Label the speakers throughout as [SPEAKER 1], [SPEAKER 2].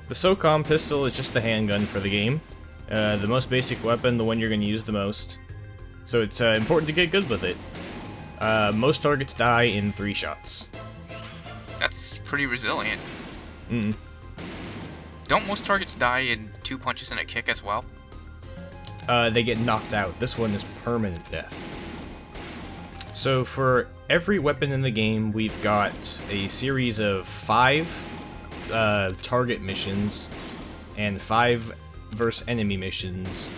[SPEAKER 1] The SOCOM pistol is just the handgun for the game. The most basic weapon, the one you're going to use the most. So it's important to get good with it. Most targets die in 3 shots.
[SPEAKER 2] That's pretty resilient.
[SPEAKER 1] Mm.
[SPEAKER 2] Don't most targets die in 2 punches and a kick as well?
[SPEAKER 1] They get knocked out. This one is permanent death. So for every weapon in the game, we've got a series of 5 target missions and 5 versus enemy missions,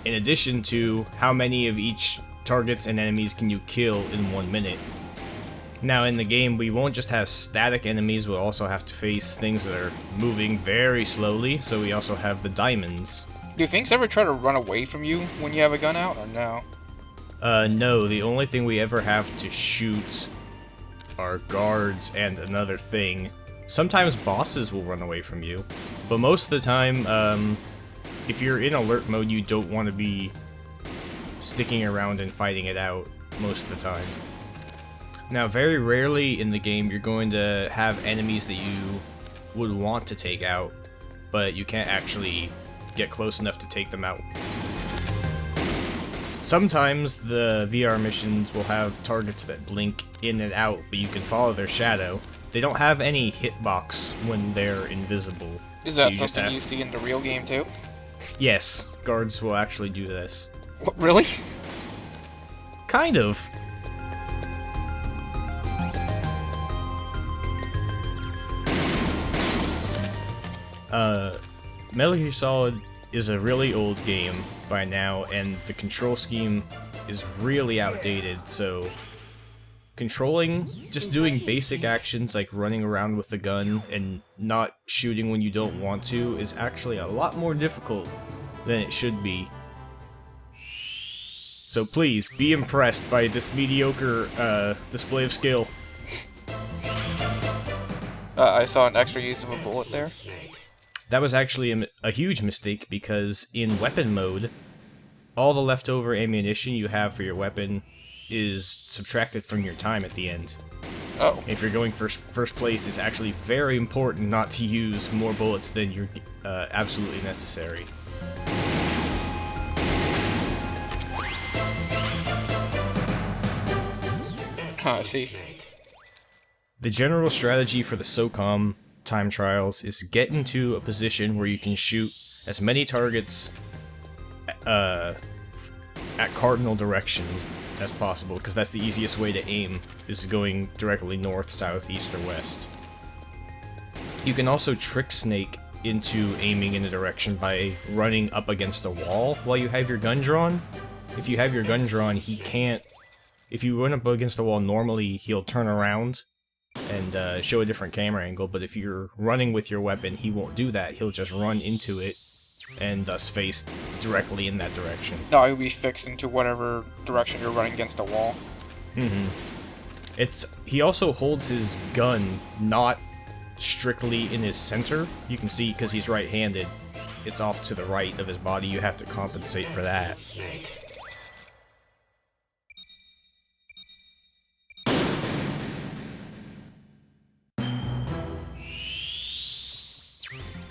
[SPEAKER 1] in addition to how many of each targets and enemies can you kill in 1 minute. Now in the game, we won't just have static enemies, we'll also have to face things that are moving very slowly, so we also have the diamonds.
[SPEAKER 3] Do things ever try to run away from you when you have a gun out, or no?
[SPEAKER 1] No, the only thing we ever have to shoot are guards and another thing. Sometimes bosses will run away from you, but most of the time, if you're in alert mode, you don't want to be sticking around and fighting it out most of the time. Now, very rarely in the game, you're going to have enemies that you would want to take out, but you can't actually get close enough to take them out. Sometimes the VR missions will have targets that blink in and out, but you can follow their shadow. They don't have any hitbox when they're invisible.
[SPEAKER 3] Is that something you see in the real game too?
[SPEAKER 1] Yes, guards will actually do this.
[SPEAKER 3] What, really?
[SPEAKER 1] Kind of. Metal Gear Solid is a really old game by now, and the control scheme is really outdated, so just doing basic actions like running around with the gun and not shooting when you don't want to is actually a lot more difficult than it should be. So please, be impressed by this mediocre display of skill.
[SPEAKER 3] I saw an extra use of a bullet there.
[SPEAKER 1] That was actually a huge mistake, because in weapon mode, all the leftover ammunition you have for your weapon is subtracted from your time at the end.
[SPEAKER 3] Oh.
[SPEAKER 1] If you're going first place, it's actually very important not to use more bullets than you're absolutely necessary.
[SPEAKER 3] I see.
[SPEAKER 1] The general strategy for the SOCOM time trials is get into a position where you can shoot as many targets at cardinal directions as possible, because that's the easiest way to aim, is going directly north, south, east, or west. You can also trick Snake into aiming in a direction by running up against a wall while you have your gun drawn. If you have your gun drawn, he can't... If you run up against a wall normally, he'll turn around and show a different camera angle, but if you're running with your weapon, he won't do that. He'll just run into it and thus face directly in that direction.
[SPEAKER 3] No, he'll be fixed into whatever direction you're running against a wall.
[SPEAKER 1] He also holds his gun not strictly in his center. You can see, because he's right-handed, it's off to the right of his body. You have to compensate for that.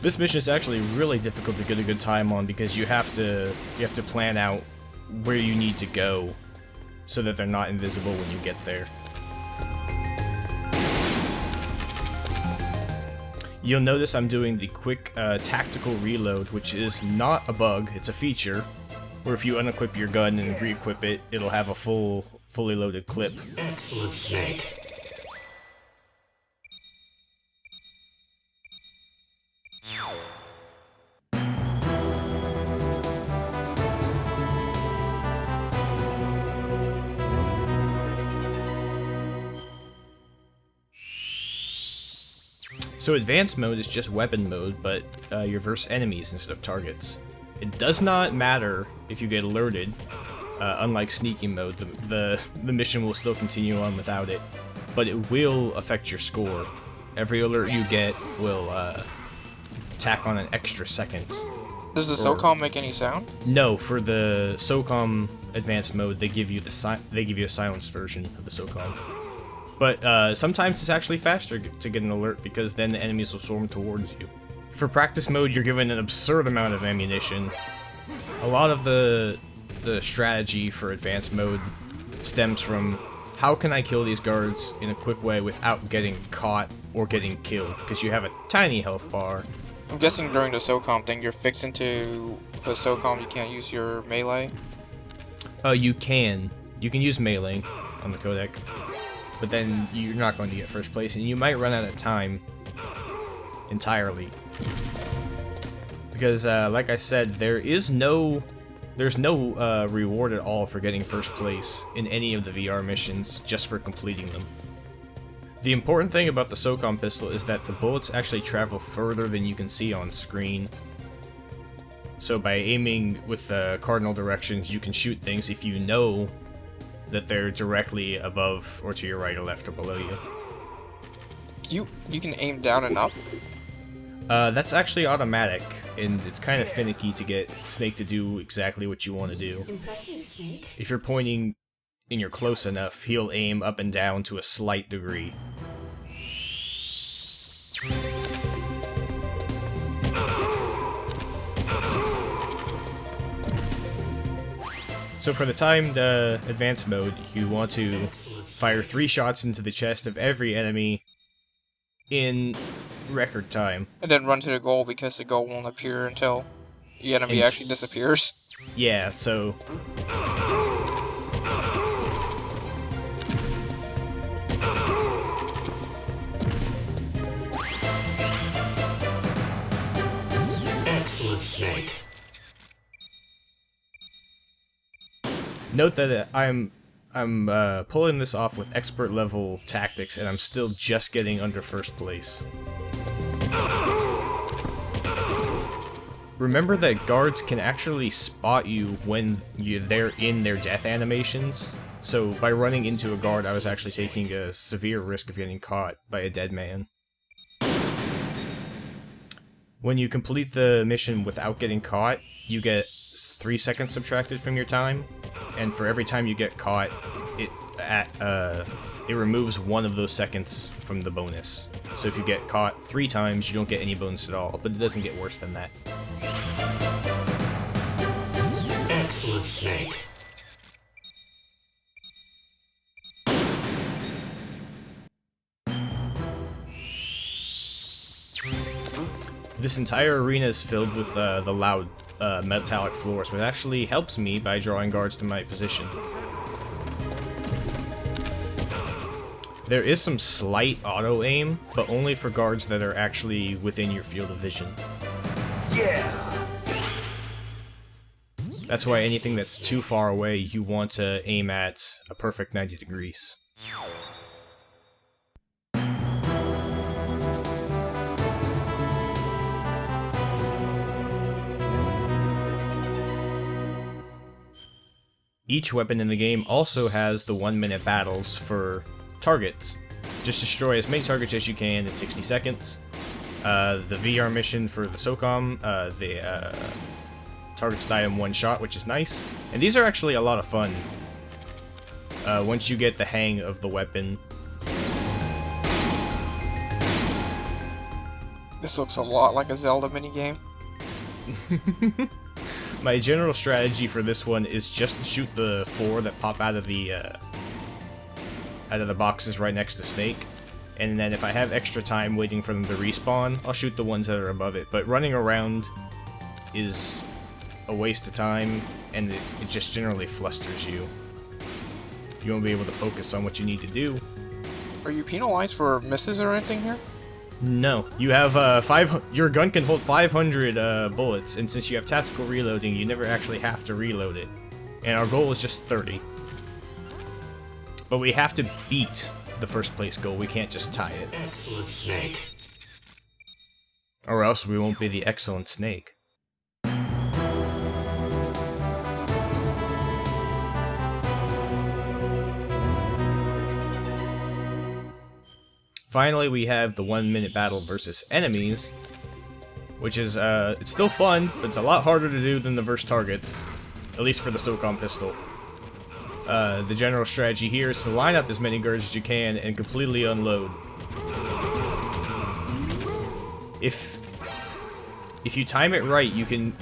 [SPEAKER 1] This mission is actually really difficult to get a good time on, because you have to plan out where you need to go so that they're not invisible when you get there. You'll notice I'm doing the quick tactical reload, which is not a bug, it's a feature, where if you unequip your gun and re-equip it, it'll have a fully loaded clip.
[SPEAKER 4] Excellent, Snake.
[SPEAKER 1] So advanced mode is just weapon mode, but you're versus enemies instead of targets. It does not matter if you get alerted. Unlike sneaking mode, the mission will still continue on without it, but it will affect your score. Every alert you get will tack on an extra second.
[SPEAKER 3] Does the SOCOM make any sound?
[SPEAKER 1] No, for the SOCOM advanced mode, they give you a silenced version of the SOCOM. But sometimes it's actually faster to get an alert, because then the enemies will swarm towards you. For practice mode, you're given an absurd amount of ammunition. A lot of the strategy for advanced mode stems from how can I kill these guards in a quick way without getting caught or getting killed, because you have a tiny health bar.
[SPEAKER 3] I'm guessing during the SOCOM thing, you're fixing to the SOCOM you can't use your melee.
[SPEAKER 1] You can use melee on the codec, but then you're not going to get first place, and you might run out of time entirely. Because, like I said, there's no reward at all for getting first place in any of the VR missions, just for completing them. The important thing about the SOCOM pistol is that the bullets actually travel further than you can see on screen. So by aiming with the cardinal directions, you can shoot things if you know that they're directly above or to your right or left or below you.
[SPEAKER 3] You can aim down and up?
[SPEAKER 1] That's actually automatic, and it's kind of finicky to get Snake to do exactly what you want to do.
[SPEAKER 4] Impressive, Snake.
[SPEAKER 1] If you're pointing and you're close enough, he'll aim up and down to a slight degree. So for the timed advanced mode, you want to fire 3 shots into the chest of every enemy in record time.
[SPEAKER 3] And then run to the goal because the goal won't appear until the enemy
[SPEAKER 1] And-
[SPEAKER 3] actually disappears.
[SPEAKER 1] Yeah, so...
[SPEAKER 4] Excellent, Snake.
[SPEAKER 1] Note that I'm pulling this off with expert level tactics, and I'm still just getting under first place. Remember that guards can actually spot you when they're in their death animations. So by running into a guard, I was actually taking a severe risk of getting caught by a dead man. When you complete the mission without getting caught, you get 3 seconds subtracted from your time, and for every time you get caught, it removes 1 of those seconds from the bonus. So if you get caught 3 times, you don't get any bonus at all, but it doesn't get worse than that.
[SPEAKER 4] Excellent, Snake.
[SPEAKER 1] This entire arena is filled with the loud metallic floors, which actually helps me by drawing guards to my position. There is some slight auto-aim, but only for guards that are actually within your field of vision.
[SPEAKER 4] Yeah!
[SPEAKER 1] That's why anything that's too far away, you want to aim at a perfect 90 degrees. Each weapon in the game also has the 1-minute battles for targets. Just destroy as many targets as you can in 60 seconds. The VR mission for the SOCOM, targets die in 1 shot, which is nice. And these are actually a lot of fun once you get the hang of the weapon.
[SPEAKER 3] This looks a lot like a Zelda minigame.
[SPEAKER 1] My general strategy for this one is just to shoot the 4 that pop out of the boxes right next to Snake, and then if I have extra time waiting for them to respawn, I'll shoot the ones that are above it. But running around is a waste of time, and it just generally flusters you. You won't be able to focus on what you need to do.
[SPEAKER 3] Are you penalized for misses or anything here?
[SPEAKER 1] No, you have your gun can hold 500 bullets, and since you have tactical reloading, you never actually have to reload it. And our goal is just 30. But we have to beat the first place goal, we can't just tie it.
[SPEAKER 4] Excellent, Snake.
[SPEAKER 1] Or else we won't be the excellent Snake. Finally, we have the 1-minute battle versus enemies, which is, it's still fun, but it's a lot harder to do than the verse targets, at least for the SOCOM pistol. The general strategy here is to line up as many guards as you can and completely unload. If if you time it right, you can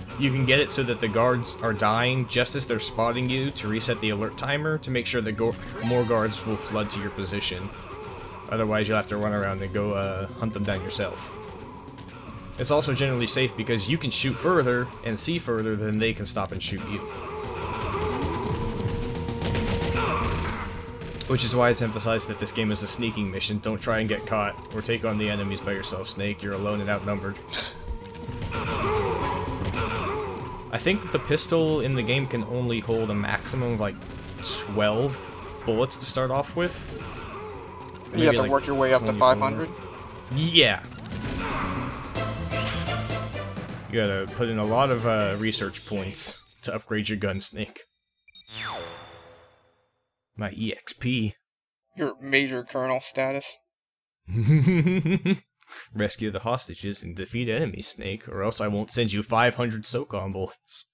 [SPEAKER 1] get it so that the guards are dying just as they're spotting you to reset the alert timer to make sure that more guards will flood to your position. Otherwise, you'll have to run around and go hunt them down yourself. It's also generally safe because you can shoot further and see further than they can stop and shoot you. Which is why it's emphasized that this game is a sneaking mission. Don't try and get caught, or take on the enemies by yourself, Snake. You're alone and outnumbered. I think that the pistol in the game can only hold a maximum of like 12 bullets to start off with.
[SPEAKER 3] You have to
[SPEAKER 1] like
[SPEAKER 3] work your way up to 500?
[SPEAKER 1] Yeah. You gotta put in a lot of research points to upgrade your gun, Snake. My EXP.
[SPEAKER 3] Your Major Colonel status.
[SPEAKER 1] Rescue the hostages and defeat enemies, Snake, or else I won't send you 500 SOCOM bullets.